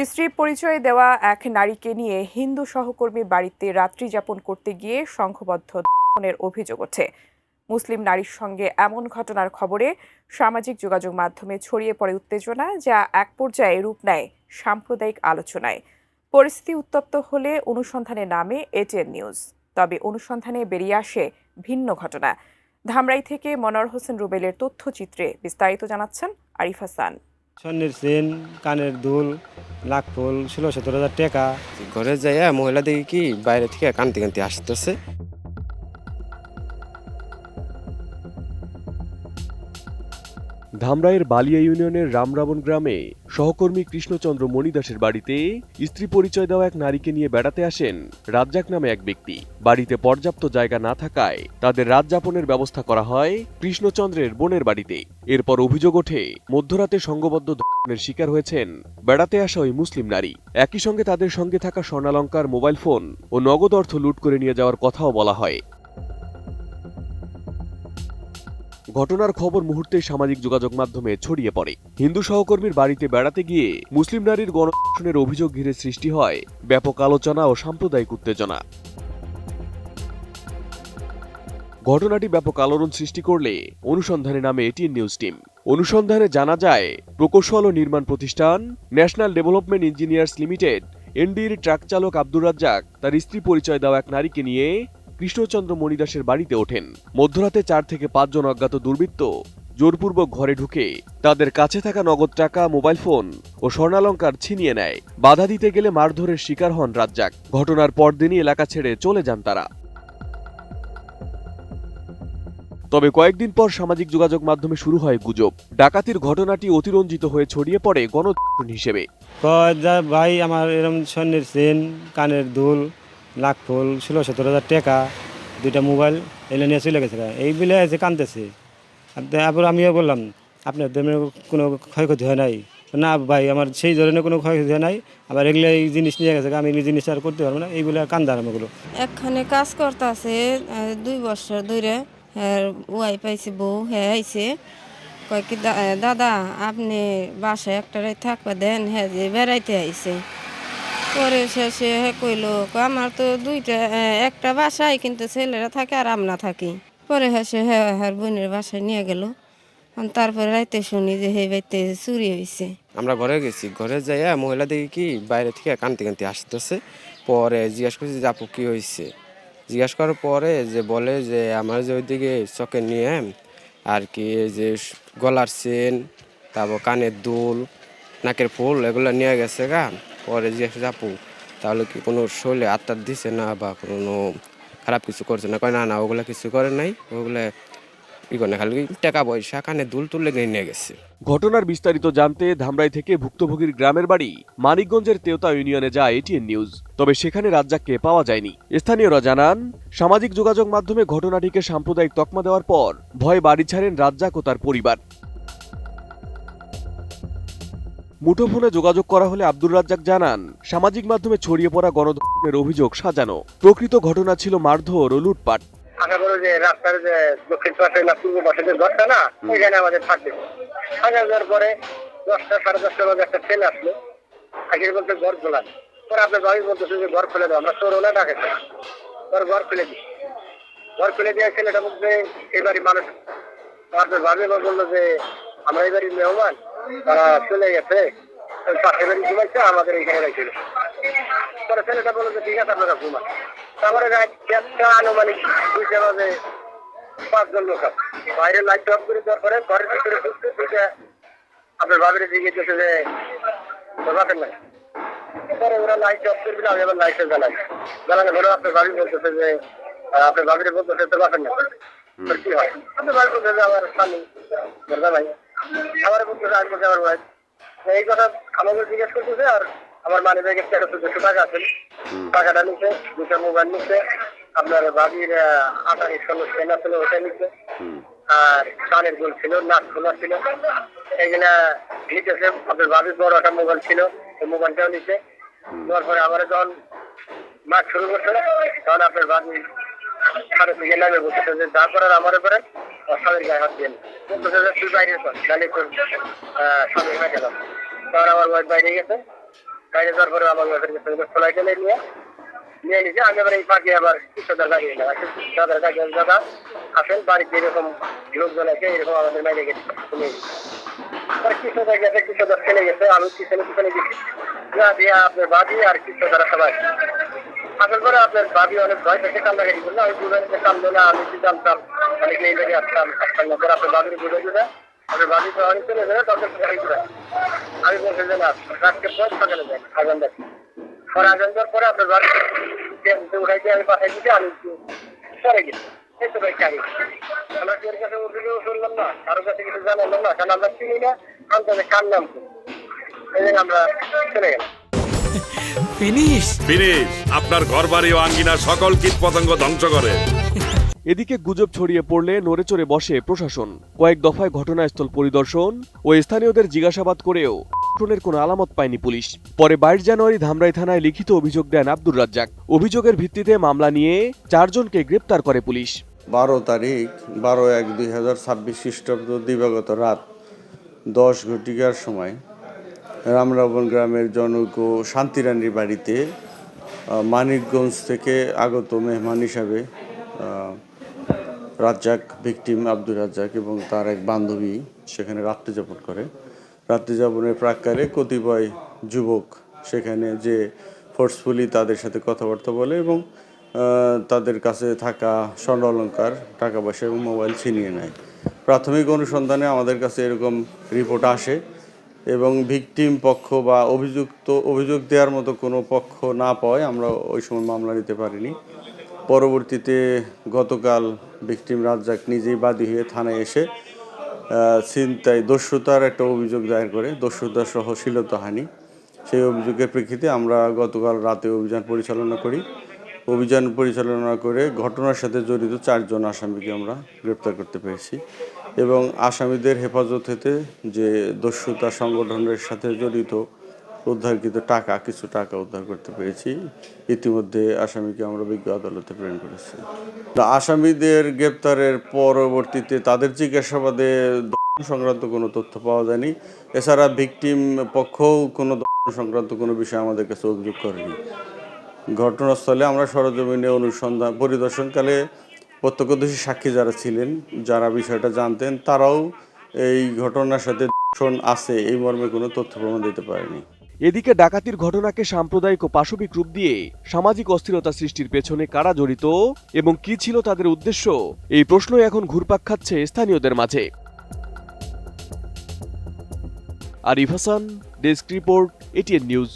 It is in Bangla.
স্ত্রীর পরিচয় দেওয়া এক নারীকে নিয়ে হিন্দু সহকর্মীর বাড়িতে রাত্রি যাপন করতে গিয়ে সংঘবদ্ধ ধর্ষণের অভিযোগ ওঠে। মুসলিম নারীর সঙ্গে এমন ঘটনার খবরে সামাজিক যোগাযোগ মাধ্যমে ছড়িয়ে পড়ে উত্তেজনা, যা এক পর্যায়ে রূপ নেয় সাম্প্রদায়িক আলোচনায়। পরিস্থিতি উত্তপ্ত হলে অনুসন্ধানে নামে এটিএন নিউজ। তবে অনুসন্ধানে বেরিয়ে আসে ভিন্ন ঘটনা। ধামরাই থেকে মনোয়ার হোসেন রুবেলের তথ্যচিত্রে বিস্তারিত জানাচ্ছেন আরিফ হাসান। স্বর্ণের চেন, কানের দুল, লাখ ফুল, 16-17 হাজার টাকা। ঘরে যাইয়া মহিলা দেখি কি বাইরে থেকে কানতে কানতে আসতেছে। ধামরাইয়ের বালিয়া ইউনিয়নের রামরাবণ গ্রামে সহকর্মী কৃষ্ণচন্দ্র মণিদাসের বাড়িতে স্ত্রী পরিচয় দেওয়া এক নারীকে নিয়ে বেড়াতে আসেন রাজ্জাক নামে এক ব্যক্তি। বাড়িতে পর্যাপ্ত জায়গা না থাকায় তাদের রাত যাপনের ব্যবস্থা করা হয় কৃষ্ণচন্দ্রের বোনের বাড়িতে। এরপর অভিযোগ ওঠে মধ্যরাতে সংঘবদ্ধ ধর্ষণের শিকার হয়েছেন বেড়াতে আসা ওই মুসলিম নারী। একই সঙ্গে তাদের সঙ্গে থাকা স্বর্ণালংকার, মোবাইল ফোন ও নগদ অর্থ লুট করে নিয়ে যাওয়ার কথাও বলা হয়। ঘটনার খবর মুহূর্তে সামাজিক যোগাযোগ মাধ্যমে ছড়িয়ে পড়ে। হিন্দু সহকর্মীর বাড়িতে বেড়াতে গিয়ে মুসলিম নারীর গণধর্ষণের অভিযোগ ঘিরে সৃষ্টি হয় ব্যাপক আলোচনা ও সাম্প্রদায়িক উত্তেজনা। ঘটনাটি ব্যাপক আলোড়ন সৃষ্টি করলে অনুসন্ধানে নামে এটিএন নিউজ টিম। অনুসন্ধানে জানা যায়, প্রকৌশল ও নির্মাণ প্রতিষ্ঠান ন্যাশনাল ডেভেলপমেন্ট ইঞ্জিনিয়ার্স লিমিটেড এনডির ট্রাক চালক আব্দুর রাজ্জাক তার স্ত্রী পরিচয় দেওয়া এক নারীকে নিয়ে কৃষ্ণচন্দ্র মণিদাসের বাড়িতে ওঠেন। মধ্যরাতে 4 থেকে 5 জন অজ্ঞাত দুর্বৃত্ত জোরপূর্বক ঘরে ঢুকে তাদের কাছে থাকা নগদ টাকা, মোবাইল ফোন ও স্বর্ণালংকার ছিনিয়ে নেয়। বাধা দিতে গেলে মারধরের শিকার হন রাজ্জাক। ঘটনার পরদিনই এলাকা ছেড়ে চলে যান তারা। তবে কয়েকদিন পর সামাজিক যোগাযোগ মাধ্যমে শুরু হয় গুজব। ডাকাতির ঘটনাটি অতিরঞ্জিত হয়ে ছড়িয়ে পড়ে গণধর্ষণ হিসেবে। ভাই আমার এরকম স্বর্ণের চেন, কানের দুল, লাখ ফুল, 16-17 হাজার টাকা, 2টা মোবাইল এলে নিয়ে চলে গেছে। এই বিলে এসে কানতেছে। তারপর আমিও বললাম, আপনার ধর্মের কোনো ক্ষয়ক্ষতি হয় নাই? না ভাই, আমার সেই ধরনের কোনো ক্ষয়ক্ষতি হয় নাই। আবার এগুলো এই জিনিস নিয়ে গেছে, আমি এই জিনিস আর করতে পারবো না, এইগুলো কান্দার আমাগুলো। এখানে কাজ করতেছে 2 বছর ধরে। হ্যাঁ, ওয়াই পাইছে, বউ হ্যাঁ আইছে, কয় কি দাদা আপনি বাসায় একটারে থাকবা দেন, হ্যাঁ যে বেড়াইতে আইছে। পরে শেষে হ্যাঁ কইলো, আমার তো একটা বাসায়, কিন্তু ছেলেরা থাকে আর আমরা থাকি। পরে হেসে হ্যাঁ হ্যাঁ বোনের বাসায় নিয়ে গেল। তারপরে রাইতে শুনি যে হে বাড়িতে চুরি হয়েছে। আমরা ঘরে গেছি, ঘরে যাইয়া মহিলা দেখি কি বাইরে থেকে কানতে কানতে আসতেছে। পরে জিজ্ঞাসা করছি যে আপু কি হয়েছে। জিজ্ঞাসা করার পরে যে বলে যে আমার যে ওইদিকে চকে নিয়ে আর কি যে গলার চেন, তারপর কানের দুল, নাকের ফুল এগুলো নিয়ে গেছে গা। পরে জিজ্ঞাসা আপু তাহলে কি কোনো শরীরে আত্মার দিছে না বা কোনো খারাপ কিছু করছে না? কয় না না, ওগুলো কিছু করে নাই, ওগুলো খালি টাকা পয়সা, কানের দুল তুলে নিয়ে গেছে। ঘটনার বিস্তারিত জানতে ধামরাই থেকে ভুক্তভোগীর গ্রামের বাড়ি মানিকগঞ্জের তেওতা ইউনিয়নে যায় এটিএন নিউজ। তবে সেখানে রাজ্জাককে পাওয়া যায়নি। স্থানীয়রা জানান, সামাজিক যোগাযোগ মাধ্যমে ঘটনাটিকে সাম্প্রদায়িক তকমা দেওয়ার পর ভয়ে বাড়ি ছাড়েন রাজ্জাক ও তার পরিবার। মুঠোফোনে যোগাযোগ করা হলে আব্দুর রাজ্জাক জানান, সামাজিক মাধ্যমে ছড়িয়ে পড়া গণধর্ষণের অভিযোগ সাজানো। প্রকৃত ঘটনা ছিল মারধর ও লুটপাট। আশা করো যে রাস্তার যে দক্ষিণ পাশে না পূর্ব পাশে যে ঘরটা না, ওইখানে আমাদের থাকবে। থাকা যাওয়ার পরে 10টা, 10:30টার মধ্যে একটা ছেলে আসলো, আগে বলতে ঘর খোলা। পরে আপনার ভাবি বলতেছে যে ঘর খুলে দাও, আমরা চোর হলে ডাকেছে। পরে ঘর খুলে দিই, ঘর খুলে দিয়ে ছেলেটা বলছে এই বাড়ির মানুষ। আপনার ভাবি বললো যে আমরা এই বাড়ির মেহমান, তারা চলে গেছে, পাশের বাড়ি ঘুমাইছে, আমাদের এইখানে রেখেছিল। পরে ছেলেটা বললো যে ঠিক আছে আপনারা ঘুমান। তারপরে একটা আনুমানিক 2টা বাজে 5 জন লোক আছে বাইরে লাইট অফ করে দেওয়ার পরে ঘরের ভিতরে ঢুকতে ঢুকে আপনার ভাবির দিকে গেছে যে বাপের নাই। পরে ওরা লাইট অফ করে দিলে আমি আবার লাইটে জ্বালানো হলো। আপনার ভাবি বলতেছে যে আপনার ভাবিরে বলতেছে তো বাপের নাই। কি হয়? আপনার ভাবি বলতেছে আমার স্বামী ভাই, আমার বলতেছে আমি বলছি আমার ভাই। এই কথা আমাকে জিজ্ঞেস করতেছে। আর আমার মানি ব্যাগে 1300 টাকা আছে, টাকাটা নিচ্ছে, 2টা মোবাইল নিচ্ছে, আপনার ভাবির 28 স্বর্ণ ছিল ওটা নিচ্ছে, আর কানের দুল ছিল, নাক খোলা ছিল, এগুলা নিতেছে। আপনার ভাবির বড় একটা মোবাইল ছিল, ওই মোবাইলটাও নিচ্ছে। নেওয়ার পরে আমার যখন মাছ শুরু করছে, তখন আপনার ভাবি সাড়ে থেকে নামে বলতেছে যে যা করার আমার উপরে স্বামীর গায়ে হাত দিয়ে বলতেছে যে তুই বাইরে কর, তাহলে তোর স্বামী হয়ে গেল। তখন আমার ওয়াইফ বাইরে গেছে, বাইরে যাওয়ার পরে আমার ফ্লাইটে নিয়ে নিয়েছে। আমি আবার এই ফাঁকে আবার কৃষ্ণদার গাড়ি এলাম, দাদার গাড়ি দাদা আসেন বাড়িতে এরকম লোকজন আছে, এরকম আমাদের বাইরে গেছে। কৃষ্ণদার গেছে, কৃষ্ণদার ফেলে গেছে, আমি পিছনে গেছি দিয়ে আপনার বাদি আর কৃষ্ণদারা সবাই আসার পরে আপনার বাদি অনেক ভয় থেকে কান্নাকাটি করলো। আমি বুঝে কান্দো না, আমি কি জানতাম অনেক এই জায়গায় আসতাম পরে আপনার বাদির বুঝে দিলে আপনার বাদি তো অনেক চলে যাবে, তখন আমি বলছি যে না রাতকে পর সকালে যাই আজান দেখি। পরে আজান দেওয়ার পরে আপনার বাড়ি উঠাইতে আমি পাঠাই দিতে, আমি পরে গেছি। এই তো ভাই গাড়ি আমরা তোর কাছে অভিযোগ শুনলাম না, কারোর কাছে কিছু জানালাম না, কারণ আমরা চিনি না আন্দাজে কার নাম এই জন্য আমরা চলে গেলাম। ফিনিশ আপনার ঘরবাড়ি ও আঙ্গিনা সকল কীটপতঙ্গ ধ্বংস করে। এদিকে গুজব ছড়িয়ে পড়লে নড়েচড়ে বসে প্রশাসন। কয়েক দফায় ঘটনাস্থল পরিদর্শন ও স্থানীয়দের জিজ্ঞাসাবাদ করেও ঘটনার কোনো আলামত পায়নি পুলিশ। পরে 22 জানুয়ারি ধামরাই থানায় লিখিত অভিযোগ দেন আব্দুর রাজ্জাক। অভিযোগের ভিত্তিতে মামলা নিয়ে 4 জনকে গ্রেপ্তার করে পুলিশ। 12 তারিখ 12/1/2026 খ্রিস্টাব্দ দিবাগত রাত 10 ঘটিকার সময় রামরাবণ গ্রামের জনক শান্তিরানীর বাড়িতে মানিকগঞ্জ থেকে আগত মেহমান হিসাবে রাজ্জাক, ভিকটিম আব্দুর রাজ্জাক এবং তার এক বান্ধবী সেখানে রাত্রিযাপন করে। রাত্রিযাপনের প্রাক্কালে কতিপয় যুবক সেখানে যে ফোর্সফুলি তাদের সাথে কথাবার্তা বলে এবং তাদের কাছে থাকা স্বর্ণ অলংকার, টাকা পয়সা এবং মোবাইল ছিনিয়ে নেয়। প্রাথমিক অনুসন্ধানে আমাদের কাছে এরকম রিপোর্ট আসে এবং ভিকটিম পক্ষ বা অভিযোগ দেওয়ার মতো কোনো পক্ষ না পাওয়ায় আমরা ওই সময় মামলা নিতে পারিনি। পরবর্তীতে গতকাল ভিকটিম রাজ্জাক নিজেই বাদী হয়ে থানায় এসে ছিনতাই দস্যুতার একটা অভিযোগ দায়ের করে, দস্যুতা সহ শ্লীলতাহানি। সেই অভিযোগের প্রেক্ষিতে আমরা গতকাল রাতে অভিযান পরিচালনা করি। অভিযান পরিচালনা করে ঘটনার সাথে জড়িত 4 জন আসামিকে আমরা গ্রেপ্তার করতে পেরেছি এবং আসামিদের হেফাজত হতে যে দস্যুতা সংগঠনের সাথে জড়িত উদ্ধারকৃত কিছু টাকা উদ্ধার করতে পেরেছি। ইতিমধ্যে আসামিকে আমরা বিজ্ঞ আদালতে প্রেরণ করেছি। আসামিদের গ্রেপ্তারের পরবর্তীতে তাদের জিজ্ঞাসাবাদে সংক্রান্ত কোনো তথ্য পাওয়া যায়নি। এছাড়া ভিকটিম পক্ষও কোনো সংক্রান্ত কোনো বিষয় আমাদের কাছে অভিযোগ করেনি। ঘটনাস্থলে আমরা সরেজমিনে অনুসন্ধান পরিদর্শনকালে প্রত্যক্ষদর্শী সাক্ষী যারা ছিলেন, যারা বিষয়টা জানতেন, তারাও এই ঘটনার সাথে আছে এই মর্মে কোনো তথ্য প্রমাণ দিতে পারেনি। এদিকে ডাকাতির ঘটনাকে সাম্প্রদায়িক ও পাশবিক রূপ দিয়ে সামাজিক অস্থিরতা সৃষ্টির পেছনে কারা জড়িত এবং কি ছিল তাদের উদ্দেশ্য, এই প্রশ্নই এখন ঘুরপাক খাচ্ছে স্থানীয়দের মাঝে। Arif Hasan, desk report, ATN news.